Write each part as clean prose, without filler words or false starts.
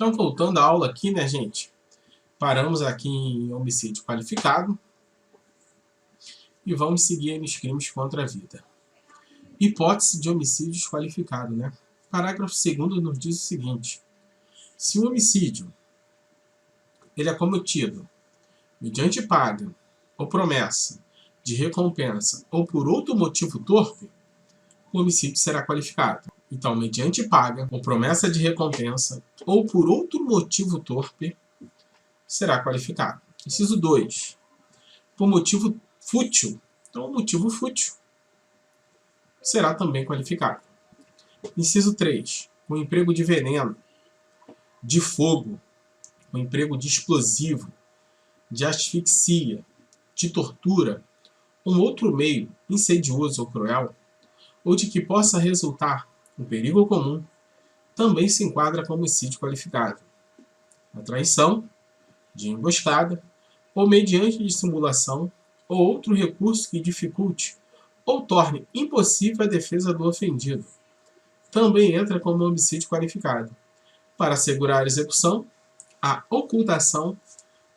Então, voltando à aula aqui, né, gente? Paramos aqui em homicídio qualificado e vamos seguir aí nos crimes contra a vida. Hipótese de homicídio desqualificado, né? Parágrafo 2º nos diz o seguinte: se o homicídio ele é cometido mediante paga ou promessa de recompensa ou por outro motivo torpe, o homicídio será qualificado. Então, mediante paga ou promessa de recompensa ou por outro motivo torpe, será qualificado. Inciso 2. Por motivo fútil. Então, o motivo fútil será também qualificado. Inciso 3. O emprego de veneno, de fogo, o emprego de explosivo, de asfixia, de tortura, um outro meio insidioso ou cruel, ou de que possa resultar um perigo comum, também se enquadra como homicídio qualificado. A traição, de emboscada, ou mediante dissimulação, ou outro recurso que dificulte ou torne impossível a defesa do ofendido, também entra como homicídio qualificado, para assegurar a execução, a ocultação,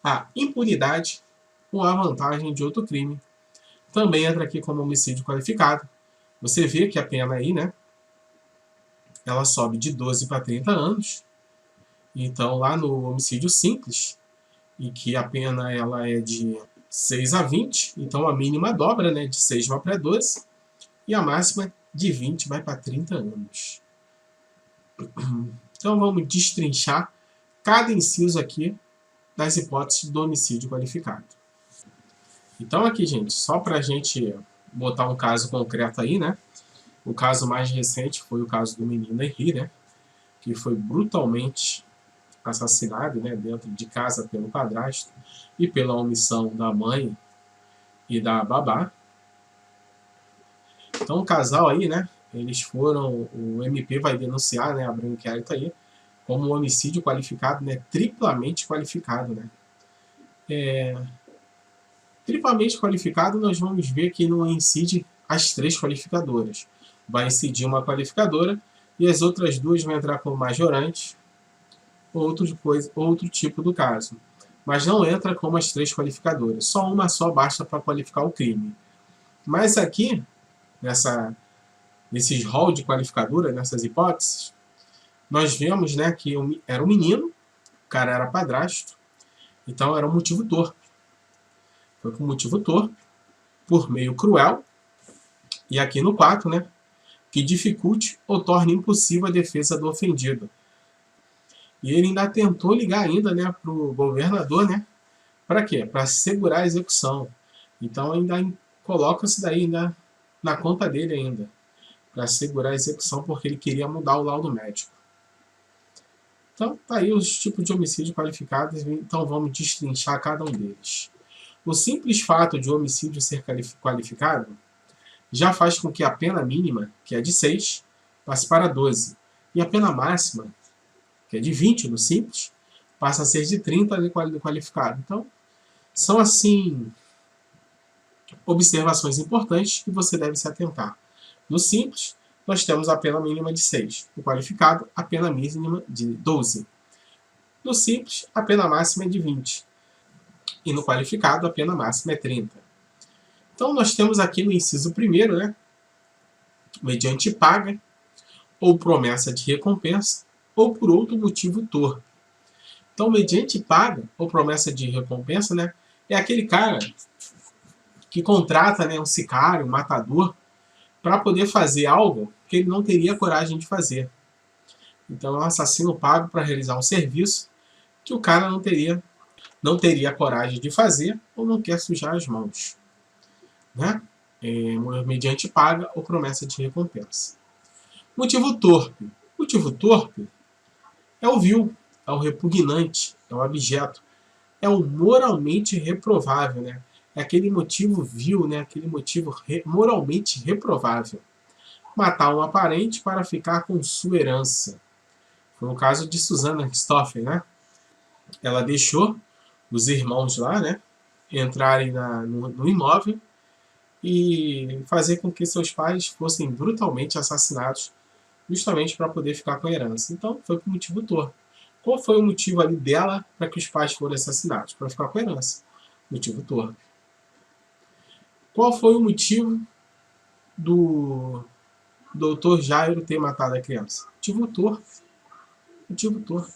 a impunidade ou a vantagem de outro crime. Também entra aqui como homicídio qualificado. Você vê que a pena aí, né? Ela sobe de 12 para 30 anos. Então, lá no homicídio simples, e que a pena ela é de 6 a 20, então a mínima dobra, né? De 6 vai para 12, e a máxima de 20 vai para 30 anos. Então, vamos destrinchar cada inciso aqui das hipóteses do homicídio qualificado. Então, aqui, gente, só para a gente botar um caso concreto aí, né? O caso mais recente foi o caso do menino Henri, né? Que foi brutalmente assassinado, né, dentro de casa pelo padrasto e pela omissão da mãe e da babá. Então, o casal aí, né? Eles foram... O MP vai denunciar, né? Abrir um inquérito aí como um homicídio qualificado, né? Triplamente qualificado, né? Triplamente qualificado, nós vamos ver que não incide as 3 qualificadoras. Vai incidir uma qualificadora e as outras 2 vão entrar como majorantes, outro tipo do caso. Mas não entra como as 3 qualificadoras. Só uma só basta para qualificar o crime. Mas aqui, nesses rol de qualificadora, nessas hipóteses, nós vemos, né, que era um menino, o cara era padrasto, então era um motivo torpe. Foi com motivo torpe, por meio cruel, e aqui no 4, né, que dificulte ou torne impossível a defesa do ofendido. E ele ainda tentou ligar ainda, né, para o governador, né, para quê? Para assegurar a execução. Então ainda coloca-se daí ainda na conta dele ainda, para assegurar a execução, porque ele queria mudar o laudo médico. Então tá aí os tipos de homicídio qualificados, então vamos destrinchar cada um deles. O simples fato de o homicídio ser qualificado já faz com que a pena mínima, que é de 6, passe para 12. E a pena máxima, que é de 20 no simples, passa a ser de 30 no qualificado. Então, são assim observações importantes que você deve se atentar. No simples, nós temos a pena mínima de 6. No qualificado, a pena mínima de 12. No simples, a pena máxima é de 20. E no qualificado, a pena máxima é 30. Então, nós temos aqui no inciso 1º, né, mediante paga, ou promessa de recompensa, ou por outro motivo torpe. Então, mediante paga, ou promessa de recompensa, né, é aquele cara que contrata, né, um sicário, um matador, para poder fazer algo que ele não teria coragem de fazer. Então, é um assassino pago para realizar um serviço que o cara não teria coragem de fazer ou não quer sujar as mãos, né? Mediante paga ou promessa de recompensa. Motivo torpe. Motivo torpe é o vil, é o repugnante, é o abjeto, é o moralmente reprovável, né? É aquele motivo vil, né? Aquele motivo moralmente reprovável. Matar um parente para ficar com sua herança. Foi o caso de Susana Richthofen, né? Ela deixou os irmãos lá, né, entrarem no imóvel e fazer com que seus pais fossem brutalmente assassinados justamente para poder ficar com a herança. Então, foi por motivo torpe. Qual foi o motivo ali dela para que os pais foram assassinados? Para ficar com a herança. Motivo torpe. Qual foi o motivo do Dr. Jairo ter matado a criança? Motivo torpe. Motivo torpe.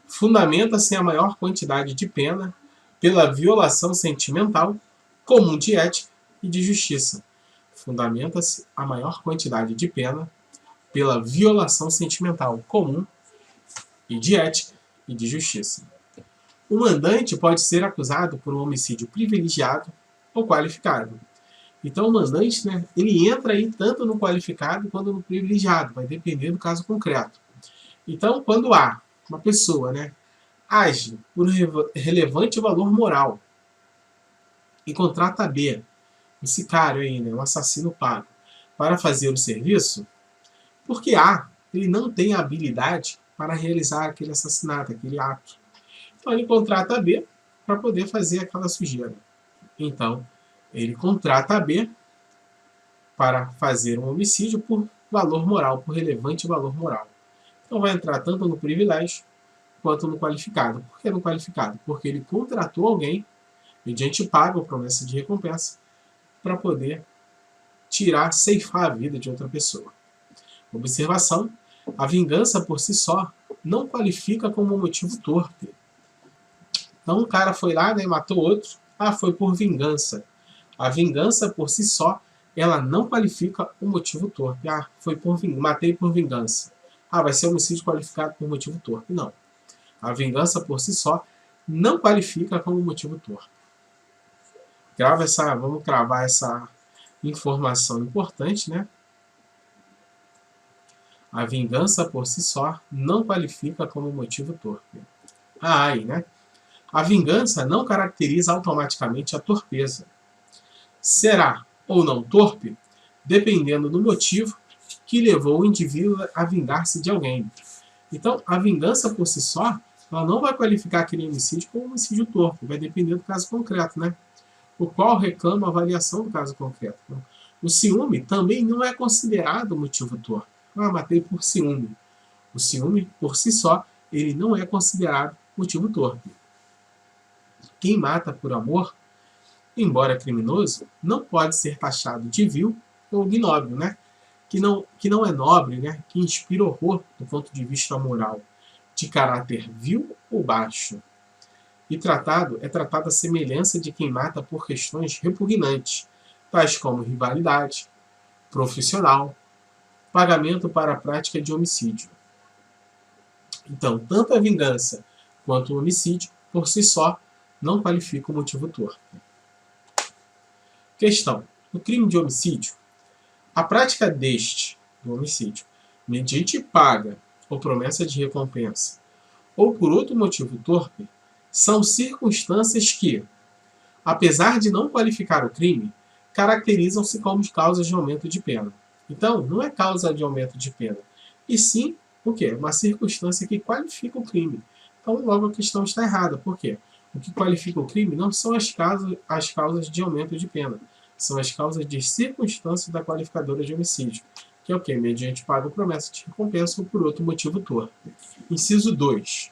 Fundamenta-se a maior quantidade de pena pela violação sentimental, comum de ética e de justiça. Fundamenta-se a maior quantidade de pena pela violação sentimental, comum e de ética e de justiça. O mandante pode ser acusado por um homicídio privilegiado ou qualificado. Então o mandante, né, ele entra aí tanto no qualificado quanto no privilegiado, vai depender do caso concreto. Então, quando há uma pessoa, né, age por relevante valor moral e contrata B, um sicário aí, né, um assassino pago, para fazer o serviço, porque A, ele não tem a habilidade para realizar aquele assassinato, aquele ato. Então ele contrata B para poder fazer aquela sujeira. Então, ele contrata B para fazer um homicídio por valor moral, por relevante valor moral. Então vai entrar tanto no privilégio quanto no qualificado. Por que no qualificado? Porque ele contratou alguém, mediante pago ou promessa de recompensa, para poder tirar, ceifar a vida de outra pessoa. Observação: a vingança por si só não qualifica como motivo torpe. Então um cara foi lá, né, matou outro, foi por vingança. A vingança por si só, ela não qualifica o motivo torpe. Foi por matei por vingança. Vai ser homicídio qualificado por motivo torpe. Não. A vingança por si só não qualifica como motivo torpe. Vamos cravar essa informação importante, né? A vingança por si só não qualifica como motivo torpe. Aí, né? A vingança não caracteriza automaticamente a torpeza. Será ou não torpe, dependendo do motivo que levou o indivíduo a vingar-se de alguém. Então, a vingança por si só, ela não vai qualificar aquele homicídio como homicídio torpe, vai depender do caso concreto, né? O qual reclama a avaliação do caso concreto. O ciúme também não é considerado motivo torpe. Matei por ciúme. O ciúme, por si só, ele não é considerado motivo torpe. Quem mata por amor, embora criminoso, não pode ser taxado de vil ou ignóbil, né? Que não é nobre, né? Que inspira horror do ponto de vista moral, de caráter vil ou baixo. E é tratado à semelhança de quem mata por questões repugnantes, tais como rivalidade profissional, pagamento para a prática de homicídio. Então, tanto a vingança quanto o homicídio, por si só, não qualificam o motivo torpe. Questão: no crime de homicídio, a prática do homicídio, mediante paga ou promessa de recompensa, ou por outro motivo torpe, são circunstâncias que, apesar de não qualificar o crime, caracterizam-se como causas de aumento de pena. Então, não é causa de aumento de pena, e sim o quê? Uma circunstância que qualifica o crime. Então, logo a questão está errada. Por quê? O que qualifica o crime não são as causas de aumento de pena, são as causas de circunstâncias da qualificadora de homicídio, que é o quê? Mediante pago ou promessa de recompensa ou por outro motivo torpe. Inciso 2.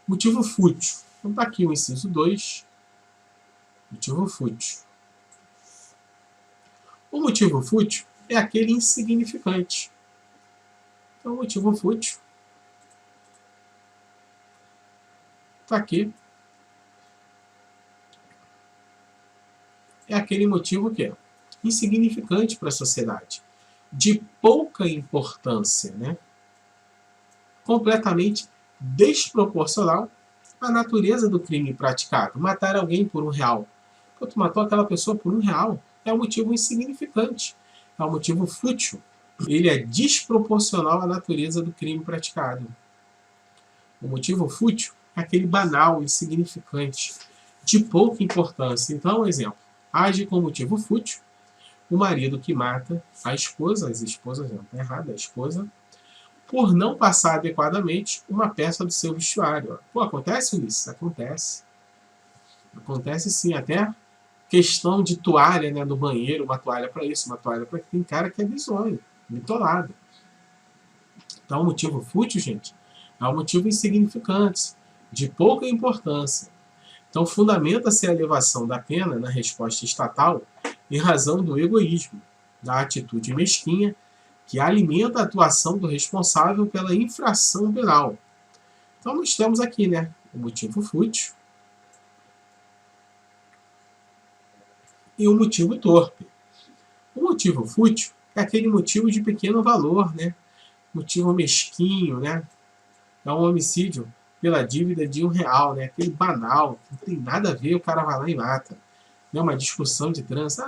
Motivo fútil. Então está aqui o inciso 2. Motivo fútil. O motivo fútil é aquele insignificante. Então o motivo fútil está aqui. É aquele motivo que é insignificante para a sociedade, de pouca importância, né? Completamente desproporcional à natureza do crime praticado. Matar alguém por R$1. Tu matou aquela pessoa por R$1. É um motivo insignificante, é um motivo fútil. Ele é desproporcional à natureza do crime praticado. O motivo fútil é aquele banal, insignificante, de pouca importância. Então, exemplo: age com motivo fútil o marido que mata a esposa, as esposas não, está errado, a esposa, por não passar adequadamente uma peça do seu vestuário. Acontece isso? Acontece. Acontece sim, até questão de toalha, né, no banheiro, uma toalha para isso, uma toalha para... Tem cara que é bizonho, bitolado. Então o motivo fútil, gente, É um motivo insignificante, de pouca importância. Então, fundamenta-se a elevação da pena na resposta estatal em razão do egoísmo, da atitude mesquinha que alimenta a atuação do responsável pela infração penal. Então, nós temos aqui, né, o motivo fútil e o motivo torpe. O motivo fútil é aquele motivo de pequeno valor, né? Motivo mesquinho, né? É um homicídio pela dívida de R$1, né? Aquele banal, não tem nada a ver, o cara vai lá e mata. Né? Uma discussão de trânsito,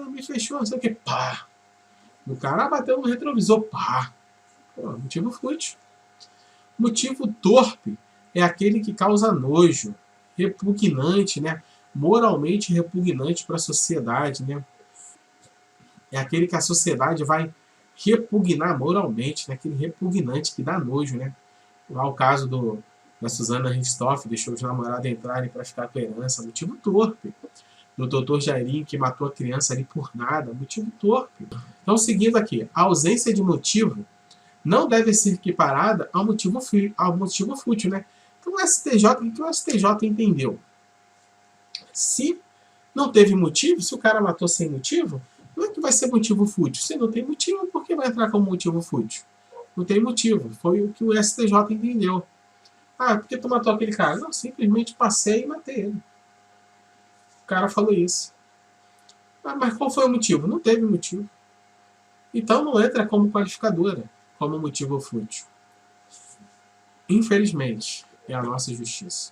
me fechou, não sei o que, pá. O cara bateu no retrovisor, pá. Pô, motivo fútil. Motivo torpe é aquele que causa nojo, repugnante, né? Moralmente repugnante para a sociedade, né? É aquele que a sociedade vai repugnar moralmente, né? Aquele repugnante que dá nojo, né? Lá o caso da Susana Richthofen, deixou os namorados entrarem para ficar com a herança, motivo torpe. Do Dr. Jairinho, que matou a criança ali por nada, motivo torpe. Então, seguindo aqui, a ausência de motivo não deve ser equiparada ao motivo fútil, né? Então, o STJ entendeu? Se não teve motivo, se o cara matou sem motivo, não é que vai ser motivo fútil. Se não tem motivo, por que vai entrar como motivo fútil? Não tem motivo. Foi o que o STJ entendeu. Por que tu matou aquele cara? Não, simplesmente passei e matei ele. O cara falou isso. Mas qual foi o motivo? Não teve motivo. Então não entra como qualificadora, como motivo fútil. Infelizmente, é a nossa justiça.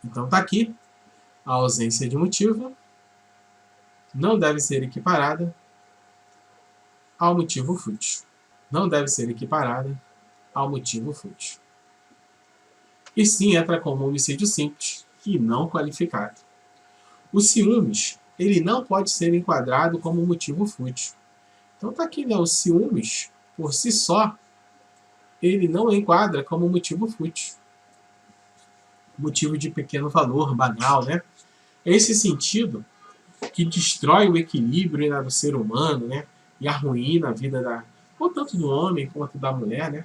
Então está aqui. A ausência de motivo não deve ser equiparada ao motivo fútil. Não deve ser equiparada ao motivo fútil. E sim entra como homicídio simples e não qualificado. O ciúmes, ele não pode ser enquadrado como motivo fútil. Então está aqui, né? O ciúmes, por si só, ele não enquadra como motivo fútil. Motivo de pequeno valor, banal, né? Esse sentido que destrói o equilíbrio, né, do ser humano, né? E arruína a vida tanto do homem quanto da mulher, né?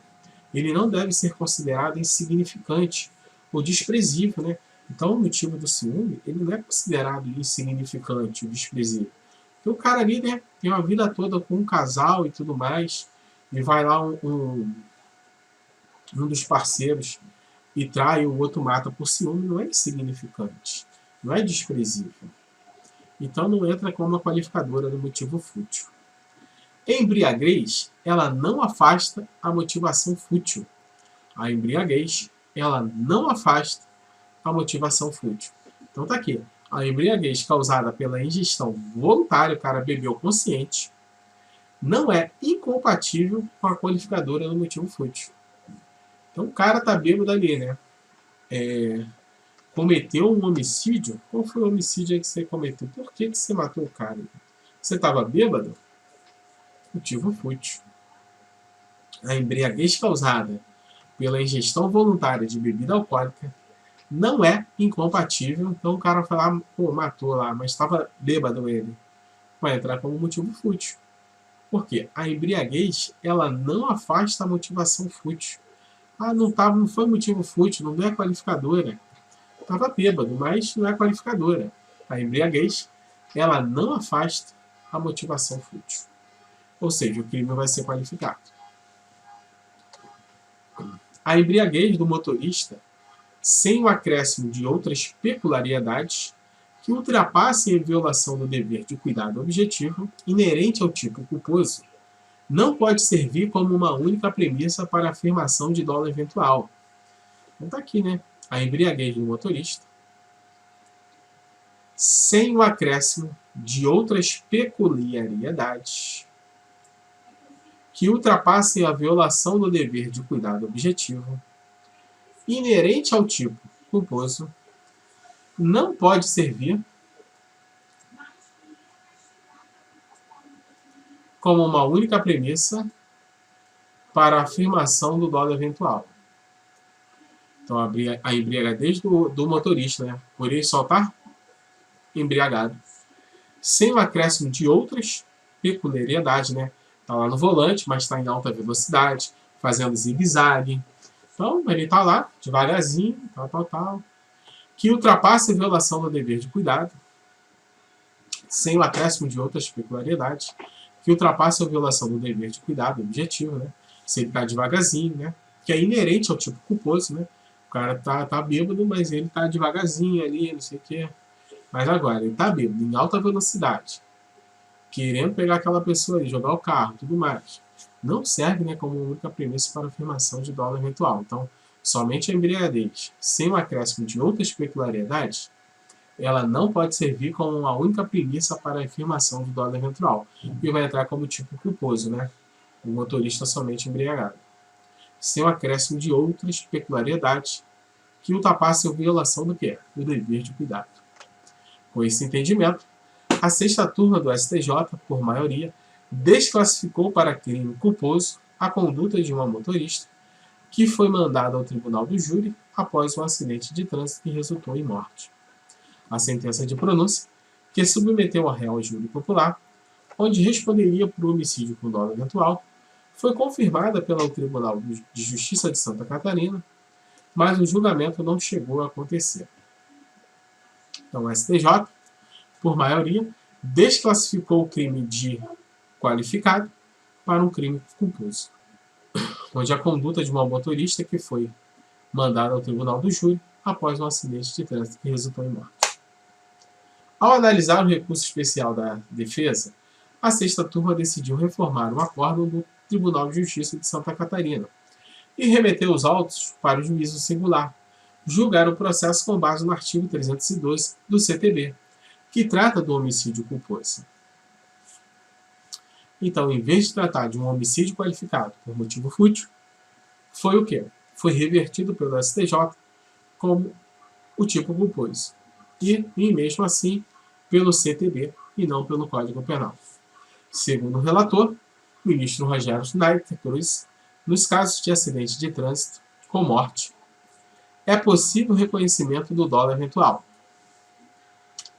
Ele não deve ser considerado insignificante ou desprezível, né? Então, o motivo do ciúme, ele não é considerado insignificante ou desprezível. Porque o cara ali, né, tem uma vida toda com um casal e tudo mais, e vai lá um dos parceiros e trai, o outro mata por ciúme, não é insignificante, não é desprezível. Então, não entra como uma qualificadora do motivo fútil. Embriaguez, ela não afasta a motivação fútil. A embriaguez, ela não afasta a motivação fútil. Então tá aqui. A embriaguez causada pela ingestão voluntária, o cara bebeu consciente, não é incompatível com a qualificadora do motivo fútil. Então o cara tá bêbado ali, né? Cometeu um homicídio. Qual foi o homicídio que você cometeu? Por que você matou o cara? Você estava bêbado? Motivo fútil. A embriaguez causada pela ingestão voluntária de bebida alcoólica não é incompatível. Então o cara vai lá, matou lá, mas estava bêbado ele. Vai entrar como motivo fútil. Por quê? A embriaguez, ela não afasta a motivação fútil. Não foi motivo fútil, não é qualificadora. Estava bêbado, mas não é qualificadora. A embriaguez, ela não afasta a motivação fútil. Ou seja, o crime vai ser qualificado. A embriaguez do motorista, sem o acréscimo de outras peculiaridades que ultrapassem a violação do dever de cuidado objetivo inerente ao tipo culposo, não pode servir como uma única premissa para a afirmação de dolo eventual. Então está aqui, né? A embriaguez do motorista, sem o acréscimo de outras peculiaridades que ultrapassem a violação do dever de cuidado objetivo inerente ao tipo culposo, não pode servir como uma única premissa para a afirmação do dolo eventual. Então, a embriaguez do motorista, né? Por ele só estar embriagado, sem o acréscimo de outras peculiaridades, né? Está lá no volante, mas está em alta velocidade, fazendo zigue-zague, Então, ele está lá, devagarzinho, tal, que ultrapassa a violação do dever de cuidado, sem o acréscimo de outras peculiaridades, que ultrapassa a violação do dever de cuidado objetivo, né? Se ele está devagarzinho, né? Que é inerente ao tipo culposo, né? O cara tá bêbado, mas ele tá devagarzinho ali, não sei o quê. Mas agora, ele tá bêbado, em alta velocidade, querendo pegar aquela pessoa e jogar o carro, tudo mais. Não serve, né, como única premissa para a afirmação de dolo eventual. Então, somente a embriaguez, sem o acréscimo de outras peculiaridades, ela não pode servir como uma única premissa para a afirmação de dolo eventual. E vai entrar como tipo culposo, né? O motorista somente embriagado. Sem o acréscimo de outras peculiaridades que ultrapassem a violação do quê? Do dever de cuidado. Com esse entendimento, a sexta turma do STJ, por maioria, desclassificou para crime culposo a conduta de uma motorista que foi mandada ao tribunal do júri após um acidente de trânsito que resultou em morte. A sentença de pronúncia, que submeteu a réu ao júri popular, onde responderia por homicídio com dolo eventual, foi confirmada pelo Tribunal de Justiça de Santa Catarina, mas o julgamento não chegou a acontecer. Então, o STJ, por maioria, desclassificou o crime de qualificado para um crime culposo, onde a conduta de uma motorista que foi mandada ao tribunal do júri após um acidente de trânsito que resultou em morte. Ao analisar o recurso especial da defesa, a sexta turma decidiu reformar o acórdão do Tribunal de Justiça de Santa Catarina e remeteu os autos para o juízo singular, julgar o processo com base no artigo 312 do CTB, que trata do homicídio culposo. Então, em vez de tratar de um homicídio qualificado por motivo fútil, foi o quê? Foi revertido pelo STJ como o tipo culposo. E mesmo assim, pelo CTB e não pelo Código Penal. Segundo o relator, o ministro Rogério Schneider Cruz, nos casos de acidente de trânsito com morte, é possível o reconhecimento do dolo eventual.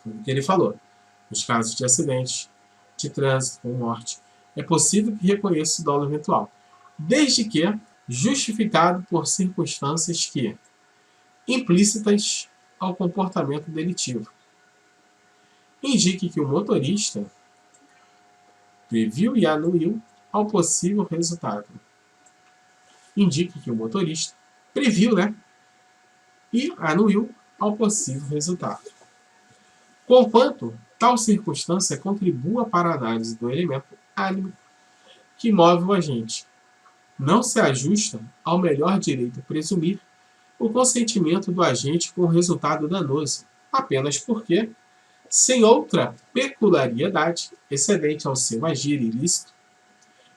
Foi o que ele falou. Nos casos de acidente de trânsito com morte, é possível que reconheça o dolo eventual, desde que justificado por circunstâncias que implícitas ao comportamento delitivo. Indique que o motorista previu e anuiu ao possível resultado. Indique que o motorista previu, e anuiu ao possível resultado. Conquanto tal circunstância contribua para a análise do elemento anímico que move o agente, não se ajusta ao melhor direito presumir o consentimento do agente com o resultado danoso, apenas porque, sem outra peculiaridade excedente ao seu agir ilícito,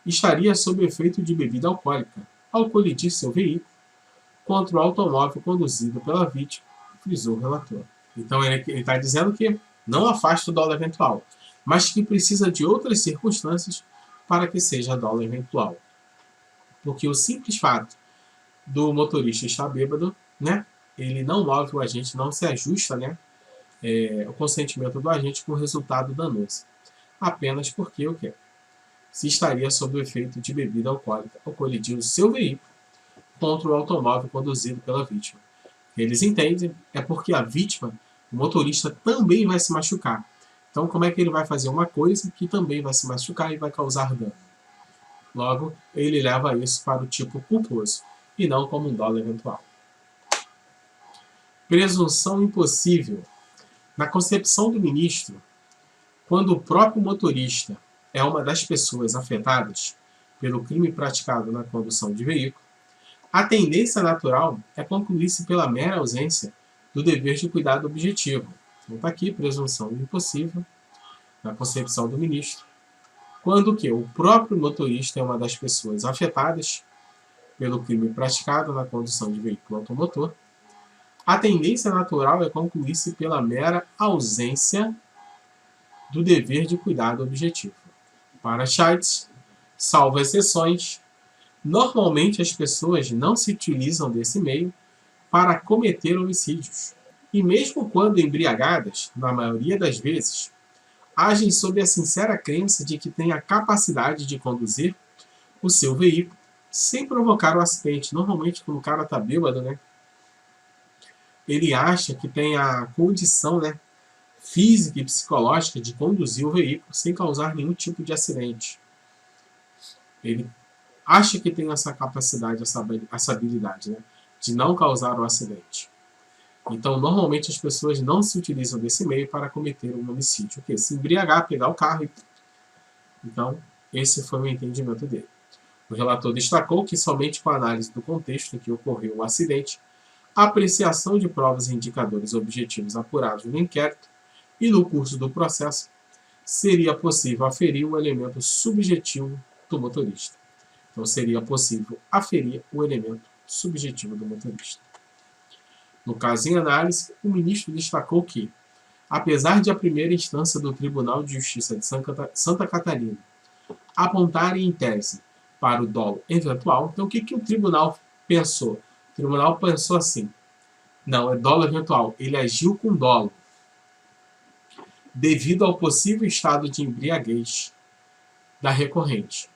estaria sob efeito de bebida alcoólica ao colidir seu veículo contra o automóvel conduzido pela vítima, frisou o relator. Então ele está dizendo que não afasta o dolo eventual, mas que precisa de outras circunstâncias para que seja dolo eventual. Porque o simples fato do motorista estar bêbado, ele não move o agente, não se ajusta, o consentimento do agente com o resultado danoso. Apenas porque o quê? Se estaria sob o efeito de bebida alcoólica ao colidir o seu veículo contra o automóvel conduzido pela vítima. Eles entendem é porque a vítima, o motorista, também vai se machucar. Então, como é que ele vai fazer uma coisa que também vai se machucar e vai causar dano? Logo, ele leva isso para o tipo culposo, e não como um dolo eventual. Presunção impossível. Na concepção do ministro, quando o próprio motorista é uma das pessoas afetadas pelo crime praticado na condução de veículo, a tendência natural é concluir-se pela mera ausência do dever de cuidado objetivo. Então está aqui, presunção impossível, na concepção do ministro, quando o próprio motorista é uma das pessoas afetadas pelo crime praticado na condução de veículo automotor, a tendência natural é concluir-se pela mera ausência do dever de cuidado objetivo. Para Scheitz, salvo exceções, normalmente as pessoas não se utilizam desse meio para cometer homicídios. E mesmo quando embriagadas, na maioria das vezes, agem sob a sincera crença de que têm a capacidade de conduzir o seu veículo sem provocar o acidente. Normalmente, quando o cara tá bêbado, né, ele acha que tem a condição, né, física e psicológica de conduzir o veículo sem causar nenhum tipo de acidente. Ele acha que tem essa capacidade, essa habilidade, né, de não causar o acidente. Então, normalmente as pessoas não se utilizam desse meio para cometer um homicídio, que é se embriagar, pegar o carro. Então, esse foi o entendimento dele. O relator destacou que somente com a análise do contexto em que ocorreu o acidente, a apreciação de provas e indicadores objetivos apurados no inquérito e no curso do processo, seria possível aferir o elemento subjetivo do motorista. Então, seria possível aferir o elemento subjetivo do motorista. No caso em análise, o ministro destacou que, apesar de a primeira instância do Tribunal de Justiça de Santa Catarina apontar em tese para o dolo eventual, então o que o tribunal pensou? O tribunal pensou assim: não, é dolo eventual, ele agiu com dolo, devido ao possível estado de embriaguez da recorrente.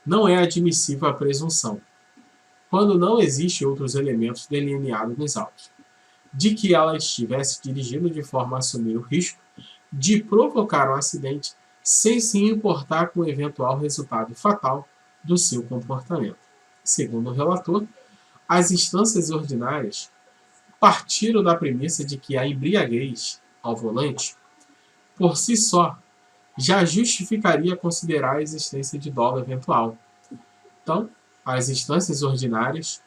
Não é admissível a presunção, quando não existem outros elementos delineados nos autos, de que ela estivesse dirigindo de forma a assumir o risco de provocar um acidente sem se importar com o eventual resultado fatal do seu comportamento. Segundo o relator, as instâncias ordinárias partiram da premissa de que a embriaguez ao volante, por si só, já justificaria considerar a existência de dolo eventual. Então, as instâncias ordinárias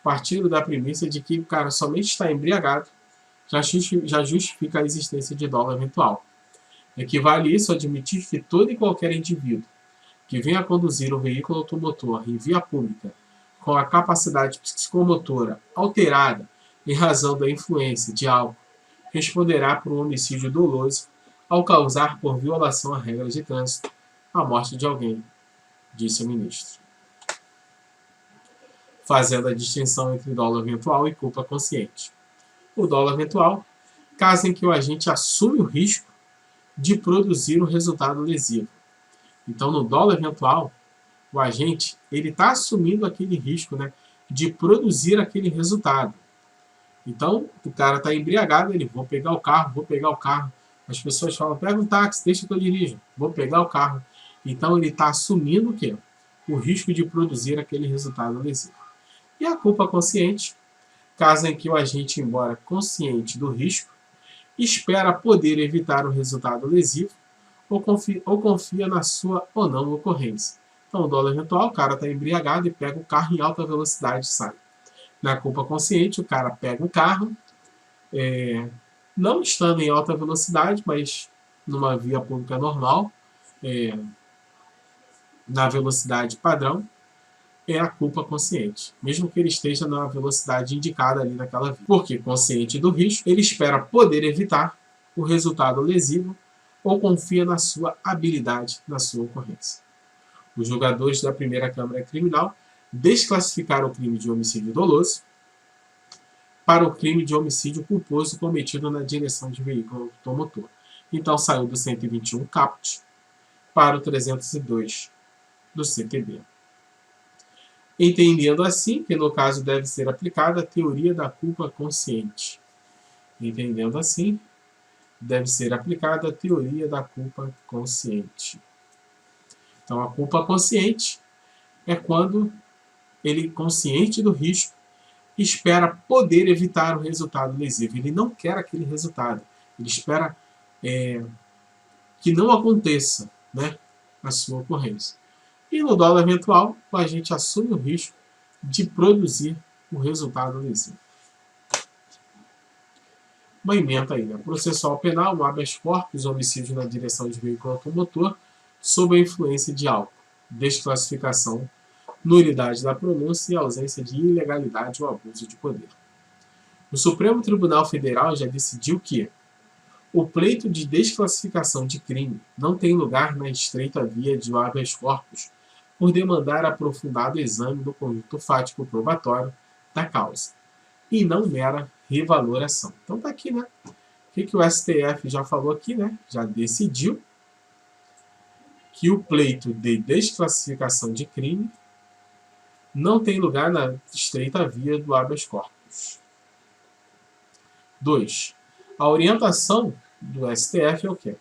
partiram da premissa de que o cara somente está embriagado já justifica a existência de dolo eventual. Equivale isso a admitir que todo e qualquer indivíduo que venha a conduzir um veículo automotor em via pública com a capacidade psicomotora alterada em razão da influência de álcool responderá por um homicídio doloso ao causar, por violação a regras de trânsito, a morte de alguém, disse o ministro, fazendo a distinção entre dolo eventual e culpa consciente. O dolo eventual, caso em que o agente assume o risco de produzir um resultado lesivo. Então, no dolo eventual, o agente ele está assumindo aquele risco, né, de produzir aquele resultado. Então, o cara está embriagado, ele, vou pegar o carro. As pessoas falam, pega um táxi, deixa que eu dirijo, vou pegar o carro. Então, ele está assumindo o quê? O risco de produzir aquele resultado lesivo. E a culpa consciente, caso em que o agente, embora consciente do risco, espera poder evitar o resultado lesivo ou confia na sua ou não ocorrência. Então, o dolo eventual, o cara está embriagado e pega o carro em alta velocidade e sai. Na culpa consciente, o cara pega o carro, não estando em alta velocidade, mas numa via pública normal, na velocidade padrão, é a culpa consciente, mesmo que ele esteja na velocidade indicada ali naquela via. Porque, consciente do risco, ele espera poder evitar o resultado lesivo ou confia na sua habilidade na sua ocorrência. Os julgadores da primeira Câmara Criminal desclassificaram o crime de homicídio doloso para o crime de homicídio culposo cometido na direção de veículo automotor. Então saiu do 121 caput para o 302 do CTB. Entendendo assim que no caso deve ser aplicada a teoria da culpa consciente. Entendendo assim, deve ser aplicada a teoria da culpa consciente. Então, a culpa consciente é quando ele, consciente do risco, espera poder evitar o resultado lesivo. Ele não quer aquele resultado. Ele espera que não aconteça, né, a sua ocorrência. E no dolo eventual, o agente assume o risco de produzir o resultado lesivo. Uma emenda aí, né? Processual penal, um habeas corpus, homicídio na direção de veículo automotor, sob a influência de álcool, desclassificação, nulidade da pronúncia e ausência de ilegalidade ou abuso de poder. O Supremo Tribunal Federal já decidiu que o pleito de desclassificação de crime não tem lugar na estreita via de habeas corpus, por demandar aprofundado exame do conjunto fático probatório da causa, e não mera revaloração. Então tá aqui, né? O que o STF já falou aqui, né? Já decidiu que o pleito de desclassificação de crime não tem lugar na estreita via do habeas corpus. 2. A orientação do STF é o quê?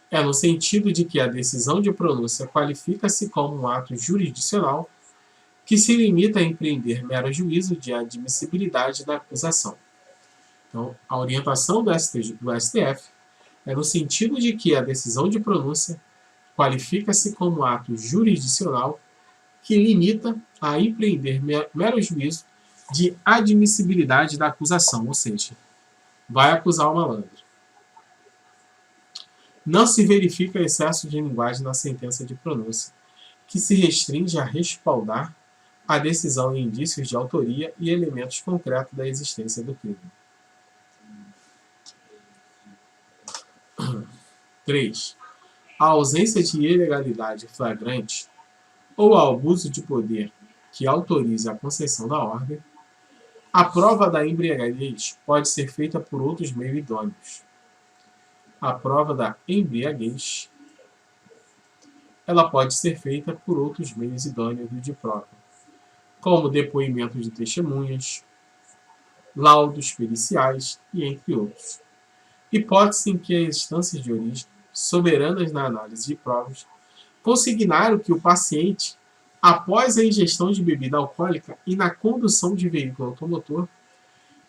É no sentido de que a decisão de pronúncia qualifica-se como um ato jurisdicional que se limita a empreender mero juízo de admissibilidade da acusação. Então, a orientação do STF é no sentido de que a decisão de pronúncia qualifica-se como ato jurisdicional que limita a empreender mero juízo de admissibilidade da acusação, ou seja, vai acusar o malandro. Não se verifica excesso de linguagem na sentença de pronúncia, que se restringe a respaldar a decisão em indícios de autoria e elementos concretos da existência do crime. 3. A ausência de ilegalidade flagrante ou ao abuso de poder que autorize a concessão da ordem, a prova da embriaguez pode ser feita por outros meios idôneos. A prova da embriaguez ela pode ser feita por outros meios idôneos de prova, como depoimentos de testemunhas, laudos periciais e entre outros. Hipótese em que as instâncias de origem, soberanas na análise de provas, consignaram que o paciente, após a ingestão de bebida alcoólica e na condução de veículo automotor,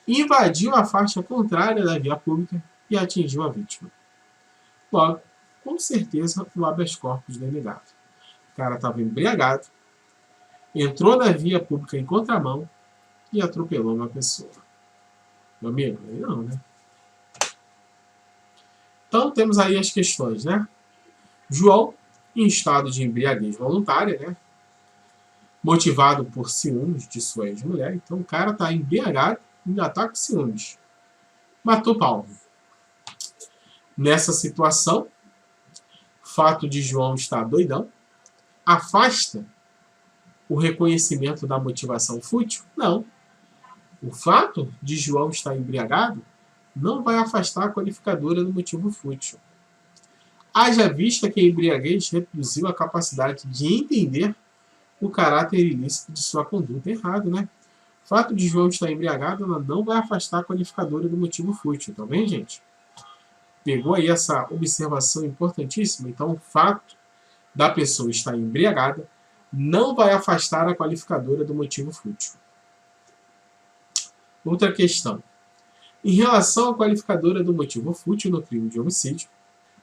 invadiu a faixa contrária da via pública e atingiu a vítima. Logo, com certeza, o habeas corpus denegado. O cara estava embriagado, entrou na via pública em contramão e atropelou uma pessoa. Meu amigo, aí não, né? Então, temos aí as questões, né? João, em estado de embriaguez voluntária, né? Motivado por ciúmes de sua ex-mulher. Então, o cara está embriagado e ainda está com ciúmes. Matou Paulo. Nessa situação, o fato de João estar doidão afasta o reconhecimento da motivação fútil? Não. O fato de João estar embriagado não vai afastar a qualificadora do motivo fútil. Haja vista que a embriaguez reduziu a capacidade de entender o caráter ilícito de sua conduta errada, né? O fato de João estar embriagado não vai afastar a qualificadora do motivo fútil, tá bem, gente? Pegou aí essa observação importantíssima? Então, o fato da pessoa estar embriagada não vai afastar a qualificadora do motivo fútil. Outra questão. Em relação à qualificadora do motivo fútil no crime de homicídio,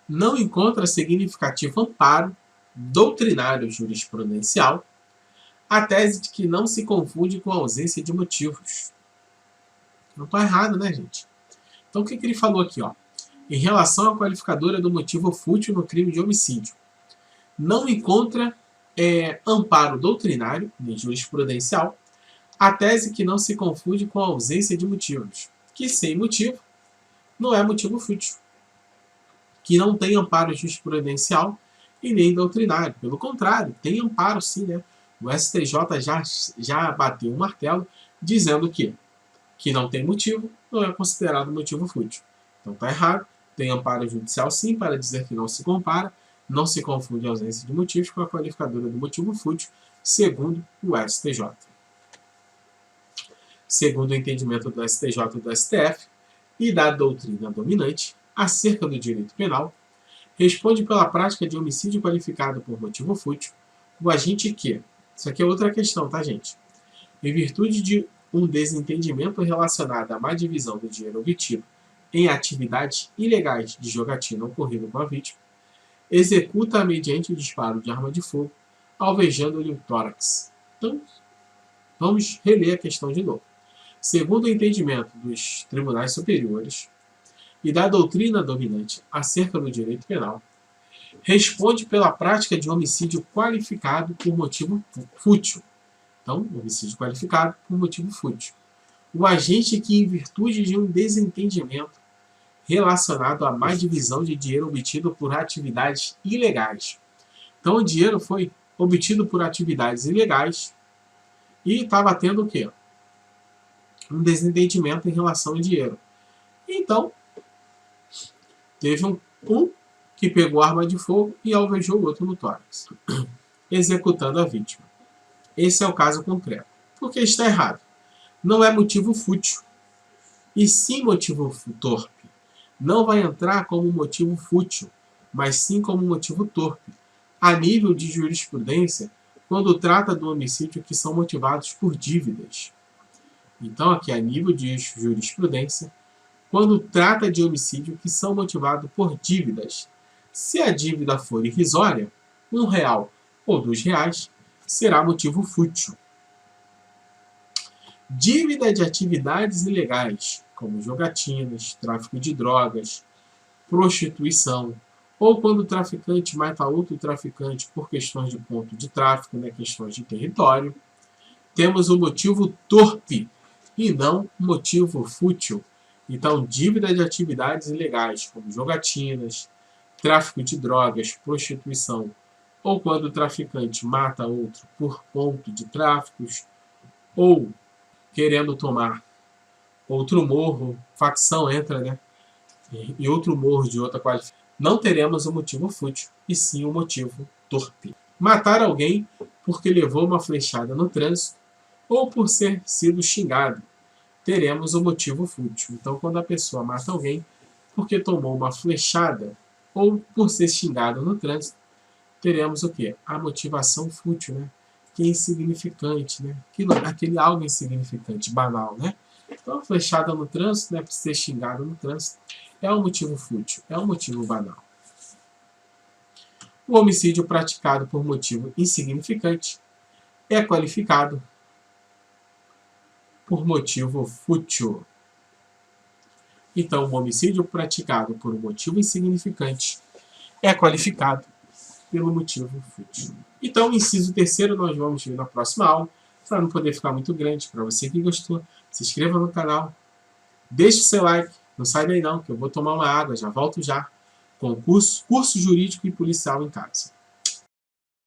não encontra significativo amparo doutrinário jurisprudencial a tese de que não se confunde com a ausência de motivos. Não está errado, né, gente? Então, o que ele falou aqui? Ó? Em relação à qualificadora do motivo fútil no crime de homicídio, não encontra amparo doutrinário, nem jurisprudencial, a tese que não se confunde com a ausência de motivos, que sem motivo não é motivo fútil, que não tem amparo jurisprudencial e nem doutrinário. Pelo contrário, tem amparo sim, né? O STJ já bateu um martelo dizendo que não tem motivo, não é considerado motivo fútil. Então está errado, tem amparo judicial sim para dizer que não se compara, não se confunde a ausência de motivos com a qualificadora do motivo fútil, segundo o STJ. Segundo o entendimento do STJ e do STF e da doutrina dominante acerca do direito penal, responde pela prática de homicídio qualificado por motivo fútil o agente que, isso aqui é outra questão, tá, gente? Em virtude de um desentendimento relacionado à má divisão do dinheiro obtido em atividades ilegais de jogatina ocorrido com a vítima, executa mediante disparo de arma de fogo, alvejando-lhe o tórax. Então, vamos reler a questão de novo. Segundo o entendimento dos tribunais superiores e da doutrina dominante acerca do direito penal, responde pela prática de homicídio qualificado por motivo fútil. Então, homicídio qualificado por motivo fútil. O agente que, em virtude de um desentendimento relacionado à má divisão de dinheiro obtido por atividades ilegais. Então, o dinheiro foi obtido por atividades ilegais e estava tendo o quê? Um desentendimento em relação ao dinheiro. Então, teve um que pegou a arma de fogo e alvejou o outro no tórax. executando a vítima. Esse é o caso concreto. Porque está errado. Não é motivo fútil, e sim motivo torpe. Não vai entrar como motivo fútil, mas sim como motivo torpe, a nível de jurisprudência, quando trata do homicídio que são motivados por dívidas. Então, aqui a nível de jurisprudência, quando trata de homicídio que são motivados por dívidas. Se a dívida for irrisória, R$1 ou R$2, será motivo fútil. Dívida de atividades ilegais, como jogatinas, tráfico de drogas, prostituição, ou quando o traficante mata outro traficante por questões de ponto de tráfico, questões de território, temos o motivo torpe e não motivo fútil. Então, dívida de atividades ilegais, como jogatinas, tráfico de drogas, prostituição, ou quando o traficante mata outro por ponto de tráficos, ou querendo tomar outro morro, facção entra, e outro morro de outra qualificação. Não teremos o motivo fútil, e sim o motivo torpe. Matar alguém porque levou uma flechada no trânsito, ou por ser sido xingado, teremos o motivo fútil. Então, quando a pessoa mata alguém porque tomou uma flechada, ou por ser xingado no trânsito, teremos o quê? A motivação fútil, que é insignificante, aquele algo insignificante, banal, Então, flechada no trânsito, por ser xingado no trânsito, é um motivo fútil, é um motivo banal. O homicídio praticado por motivo insignificante é qualificado por motivo fútil. Então, o homicídio praticado por um motivo insignificante é qualificado pelo motivo fútil. Então, inciso terceiro, nós vamos ver na próxima aula. Para não poder ficar muito grande, para você que gostou, se inscreva no canal, deixe o seu like, não sai daí não, que eu vou tomar uma água, já volto já, com o curso Jurídico e Policial em Casa.